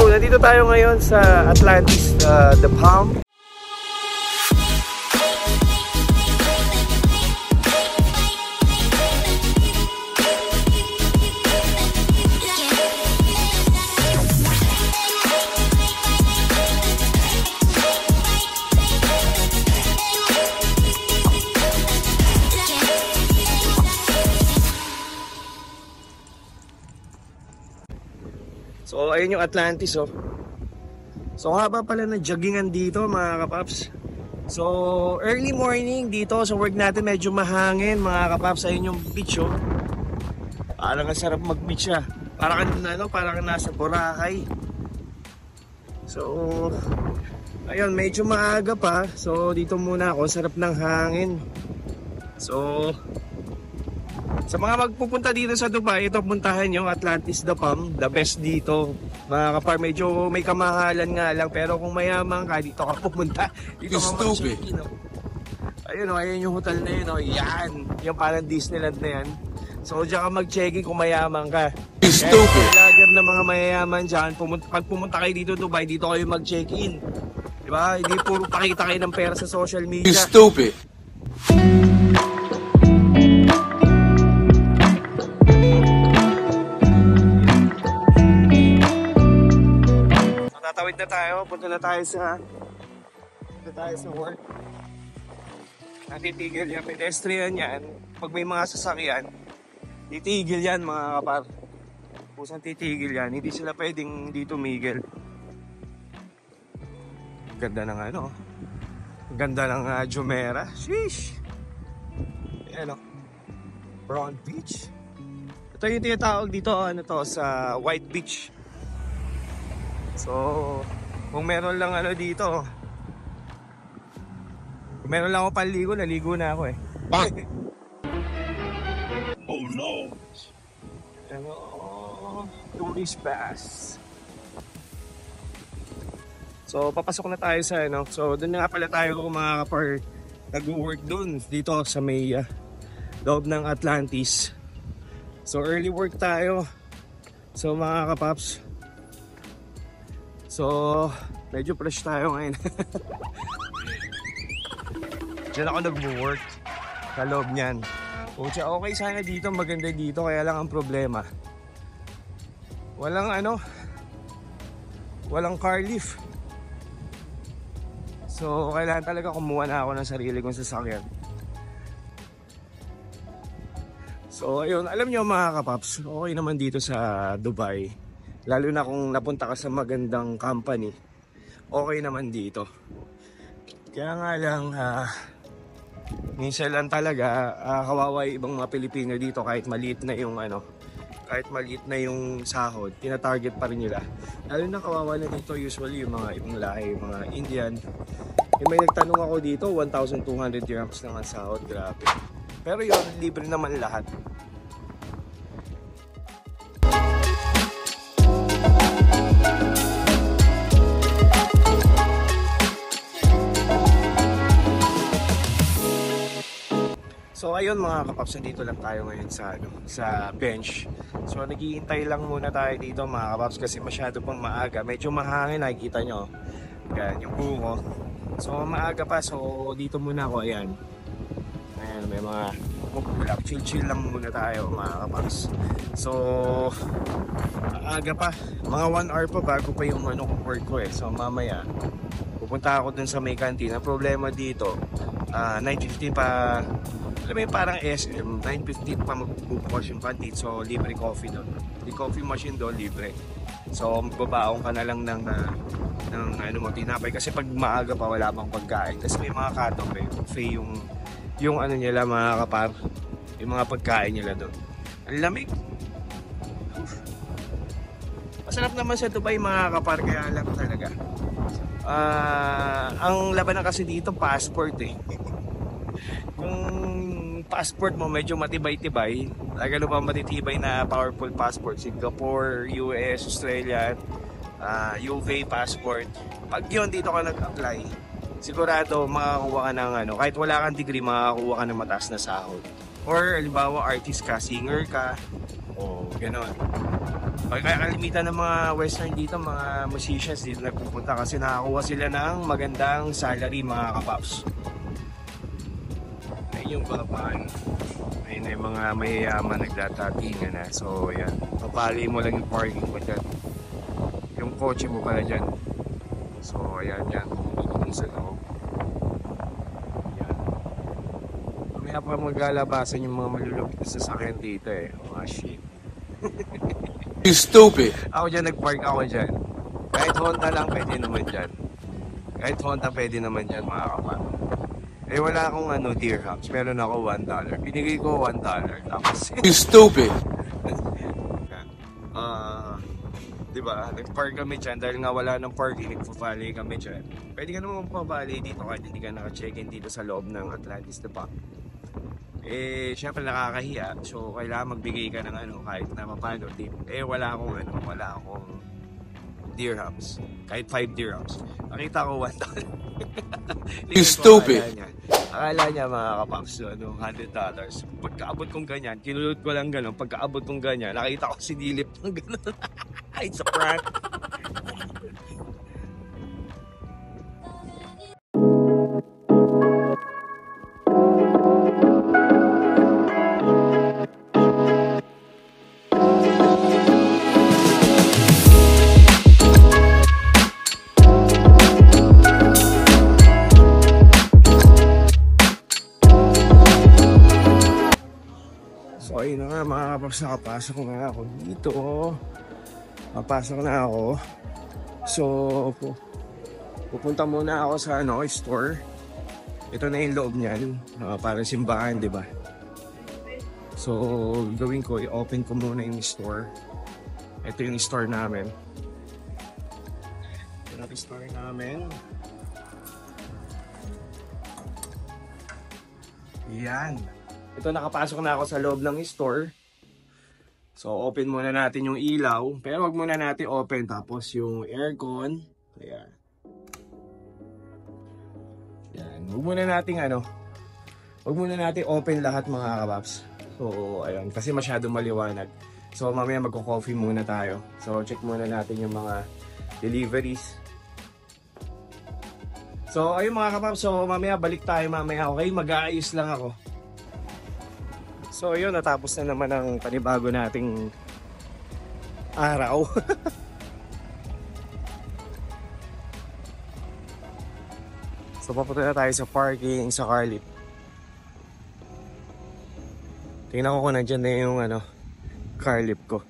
So, nandito tayo ngayon sa Atlantis, The Palm. So, ayun yung Atlantis, oh. So, haba pala na joggingan dito, mga kapaps. So, early morning dito sa work natin, medyo mahangin, mga kapaps. Ayun yung beach, oh. Parang ang sarap mag-beach, ah. Parang nasa Boracay. So, ayun, medyo maaga pa. So, dito muna ako, sarap ng hangin. So, sa mga magpupunta dito sa Dubai, ito puntahan nyo, Atlantis The Palm, the best dito. Mga kapar, medyo may kamahalan nga lang, pero kung mayaman ka, dito ka pupunta. Dito ka mag-check-in. Ayun, ayun yung hotel na yun, yan. Yung parang Disneyland na yan. So, dyan ka mag-check-in kung mayaman ka. Stupid! Lager na mga mayayaman dyan, pag pumunta kayo dito Dubai, dito kayo mag-check-in. Diba? Hindi puro pakita kayo ng pera sa social media. Stupid! Tatawid na tayo, punta na tayo sa work. Natitigil yan, pedestrian yan. Pag may mga sasakyan, titigil yan, mga kapar. Pusang titigil yan, hindi sila pwedeng dito tumigil. Ganda ng ano, ganda ng Jumeirah. Sheesh! Ayan o, Brown Beach. Ito yung tinatawag dito, ano to, sa White Beach. So, kung meron lang ano dito, kung meron lang ako panligo, naligo na ako eh. Oh no! Ano, tourist pass. So, papasok na tayo sa ano. So, doon na nga pala tayo mga kapar, nag-work doon dito sa may loob ng Atlantis. So, early work tayo. So, mga kapaps, so, medyo fresh tayo ngayon. Diyan ako nag-work sa loob niyan. Pucha, okay sana dito, maganda dito, kaya lang ang problema, walang car lift. So, kailangan talaga kumuha na ako ng sarili kong sasakyan. So, ayun, alam nyo mga kapaps, okay naman dito sa Dubai. Lalo na kung napunta ka sa magandang company, okay naman dito. Kaya nga lang, minsan lang talaga, kawawa yung ibang mga Pilipino dito kahit maliit na yung sahod, tina-target pa rin nila. Lalo na kawawa na dito usually yung mga ibang lahi, yung mga Indian. May nagtanong ako dito, 1,200 dirhams lang ang sahod, grabe. Pero yun, libre naman lahat. So ayun mga kapaps, dito lang tayo ngayon sa bench. So naghihintay lang muna tayo dito mga kapaps kasi masyado pang maaga. Medyo mahangin, nakikita nyo. Yan, yung bungo. So maaga pa, so dito muna ako, ayan. Ayan, may mga mugulak, chill lang muna tayo mga kapaps. So maaga pa, mga 1 hour pa bago pa yung work ko eh. So mamaya, pupunta ako dun sa may canteen. Ang problema dito, 9:50 pa. Alam mo parang SM, 9:15 pa magbubukas yung canteen, so libre coffee doon. Yung coffee machine doon, libre. So magbabaong ka na lang ng tinapay kasi pag maaga pa wala pang pagkain. Kasi may mga cut-off eh, buffet yung ano nila mga kapar, yung mga pagkain nila doon. Ang lamig. Masarap naman sa Dubai mga kapar, kaya lang talaga. Ang labanan kasi dito, passport eh. Kung passport mo medyo matibay-tibay, talaga pa matitibay na powerful passport, Singapore, US, Australia, UK passport. Pag yun dito ka nag-apply, sigurado makakuha ka ng kahit wala kang degree, makakuha ka ng mataas na sahod. Or halimbawa artist ka, singer ka, o gano'n. Kaya kalimitan ng mga western dito, mga musicians dito nagpupunta kasi nakakuha sila ng magandang salary mga kapaps. Ayun yung kapaan. Ayun na yung mga mayayaman nagdatatingan na. So yan, papali mo lang yung parking mo dyan. Yung kotse mo pala dyan. So ayan yan, kung sa loob. Yan. Mamaya pa maglalabasan yung mga malulupit na sasakyan dito eh. Oh shit. You stupid. Ako dyan, nag-park ako dyan. Kahit Honda lang, pwede naman dyan. Kahit Honda, pwede naman dyan, mga kapat. Eh, wala akong dirhams. Meron ako $1. Binigay ko $1. Tapos, You stupid. diba, nag-park kami dyan. Dahil nga wala ng parking, nagpa-valley kami dyan. Pwede ka naman magpa-valley dito kahit hindi ka naka-check-in dito sa loob ng Atlantis Diba? Eh, syempre nakakahiya. So, kailangan magbigay ka ng kahit na mapano tip. Eh, wala akong dirhams. Kahit 5 dirhams. Nakita ko $1. You stupid. Akala niya mga kapaps, $100. Pagkaabot kong ganyan, kinulot ko lang gano'n. Pagkaabot kong ganyan, nakita ko si Dilip ng gano'n. It's a prank. So ayun na nga mga kapaps, nakapasok na ako dito. Papasok na ako. So pupunta muna ako sa store. Ito na yung loob niyan, parang simbahan, di ba? So gawin ko, i-open ko muna yung store. Ito yung store namin. Ito na yung store namin. Yan. Ito, nakapasok na ako sa loob ng store. So, open muna natin yung ilaw. Pero wag muna natin open. Tapos yung aircon. Ayan. Yan. Wag muna natin open lahat mga kapaps. So, ayan. Kasi masyadong maliwanag. So, mamaya magko-coffee muna tayo. So, check muna natin yung mga deliveries. So, ayun mga kapaps. So, mamaya balik tayo mamaya. Okay, mag-aayos lang ako. So yun, natapos na naman ang panibago nating araw. So papunta na tayo sa parking sa Carlip. Tingnan ko kung nandyan na yung Carlip ko.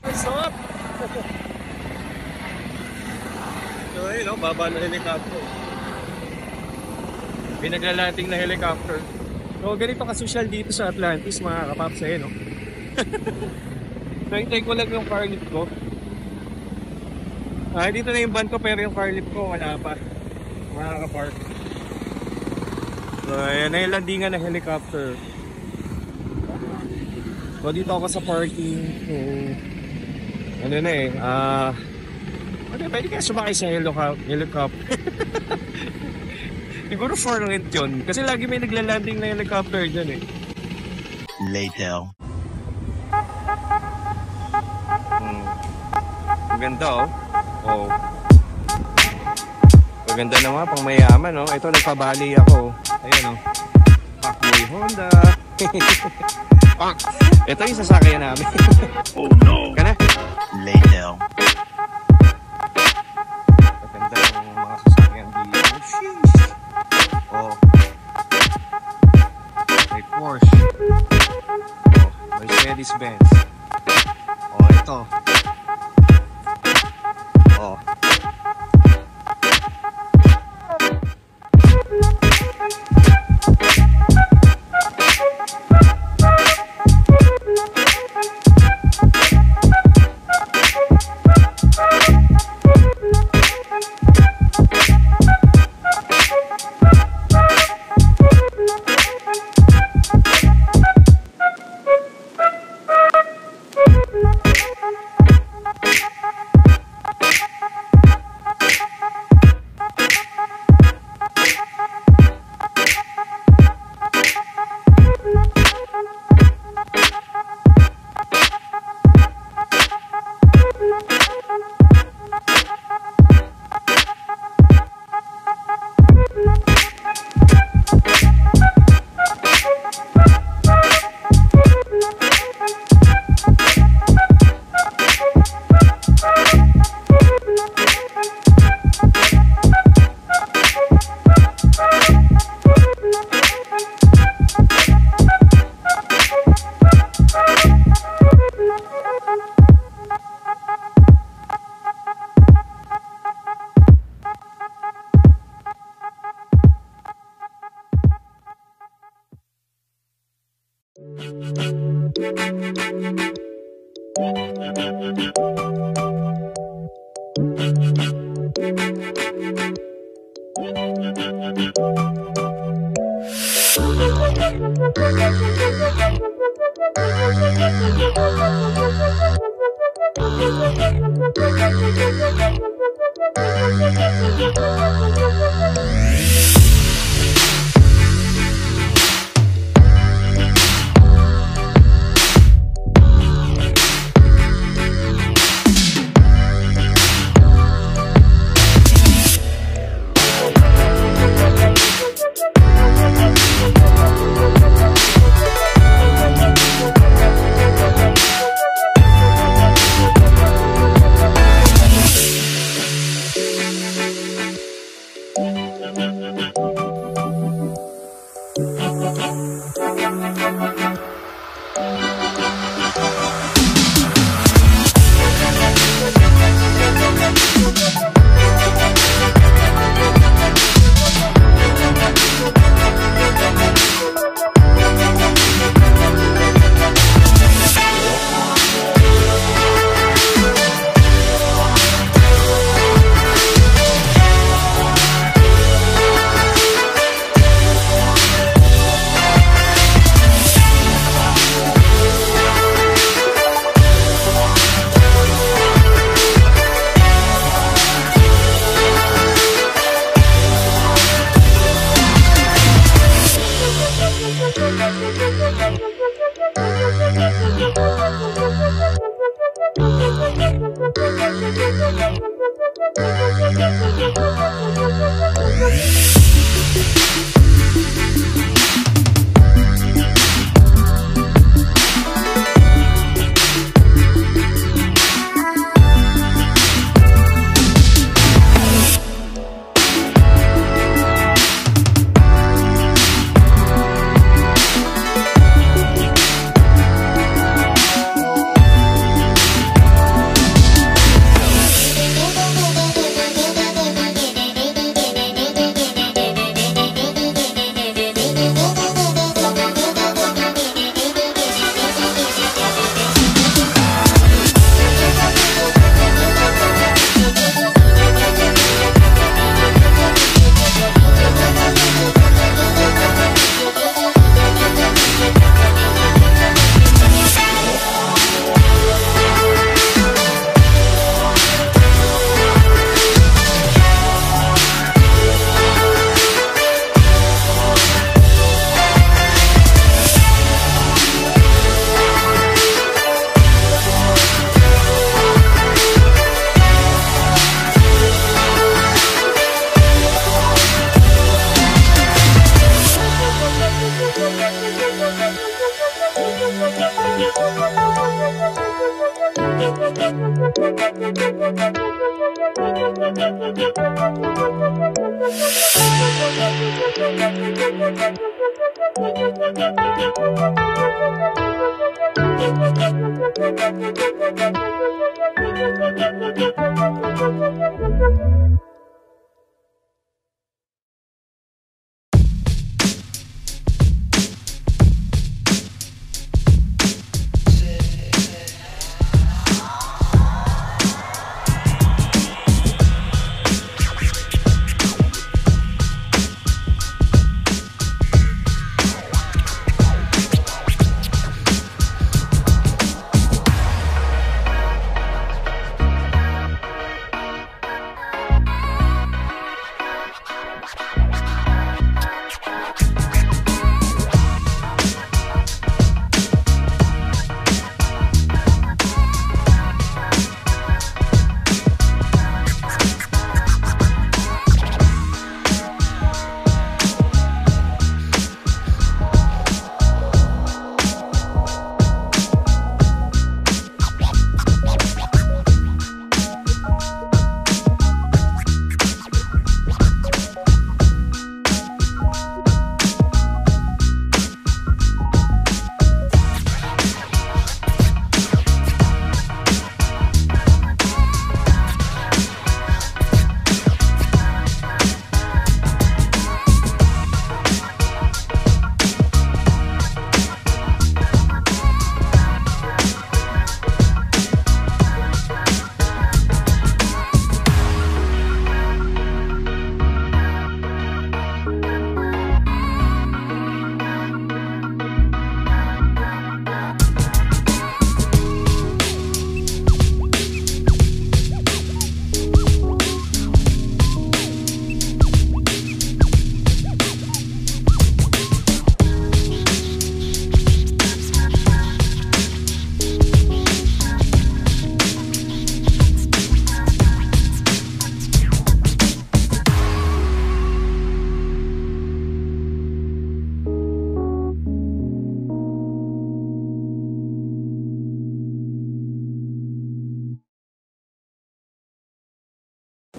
What's up? So ayun, baba na helicopter. Pinaglalanding na helicopter. So ganito ka-social dito sa Atlantis mga kapaps no? Hintay ko lang yung car lift ko. Dito na yung van ko pero yung car lift ko wala pa. Mga kapark. So ayan na yung landingan ng helicopter. So dito ako sa parking. So, pwede kaya sumakay sa helicopter. Siguro for rent yun. Kasi lagi may naglalanding na helicopter dyan Later. Maganda oh. Maganda naman pang mayaman Ito nagpabali ako. Ayan Pacboy Honda. Ito yung sasakyan namin. Oh no. Kana? Later. Maganda ng mga sasakyan dito. Sheesh. May Porsche. Mercedes-Benz. Ito.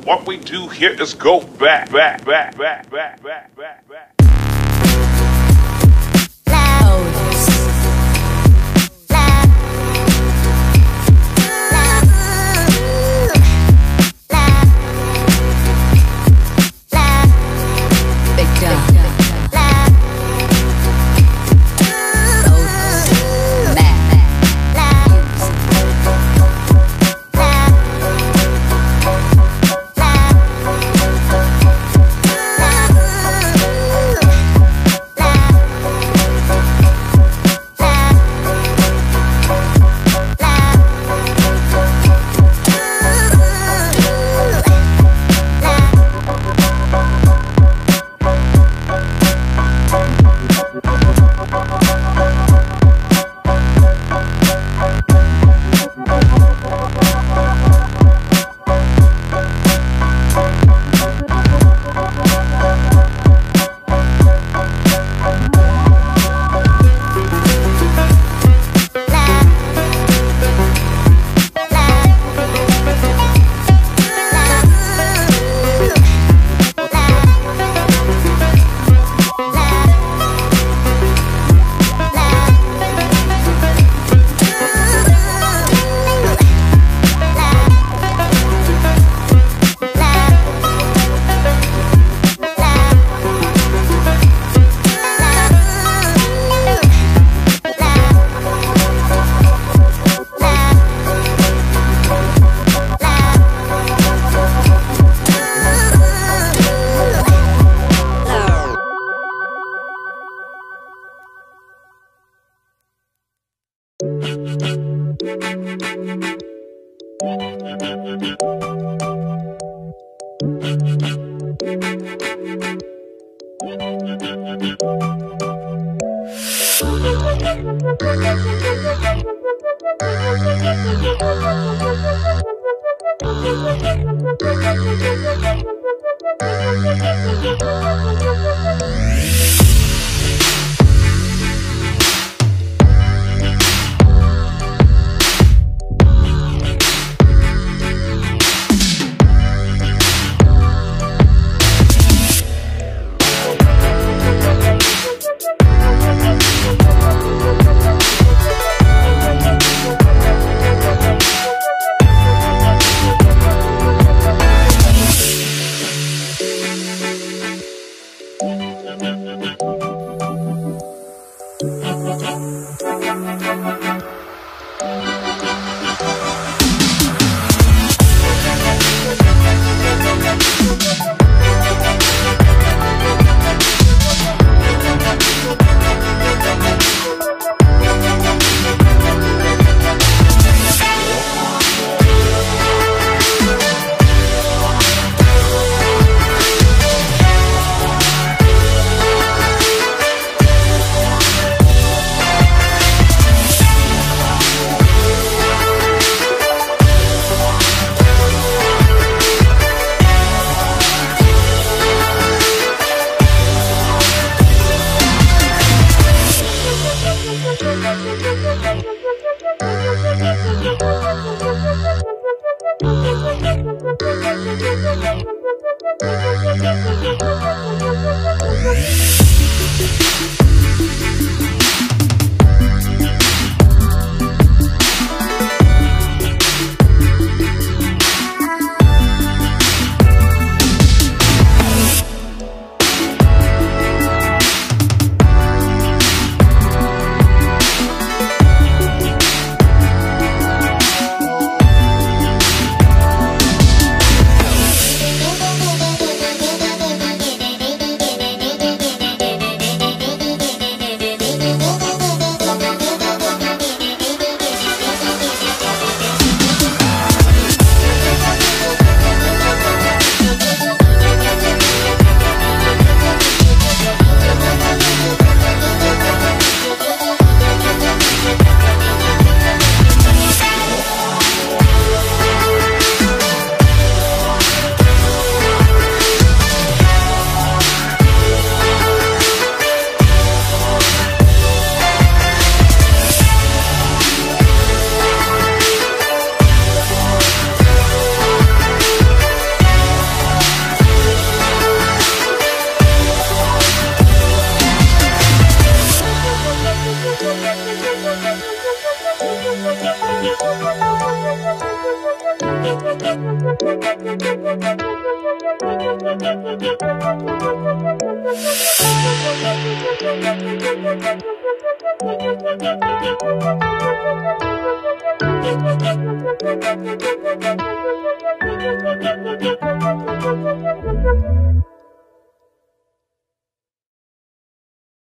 What we do here is go back, back, back, back, back, back, back, back.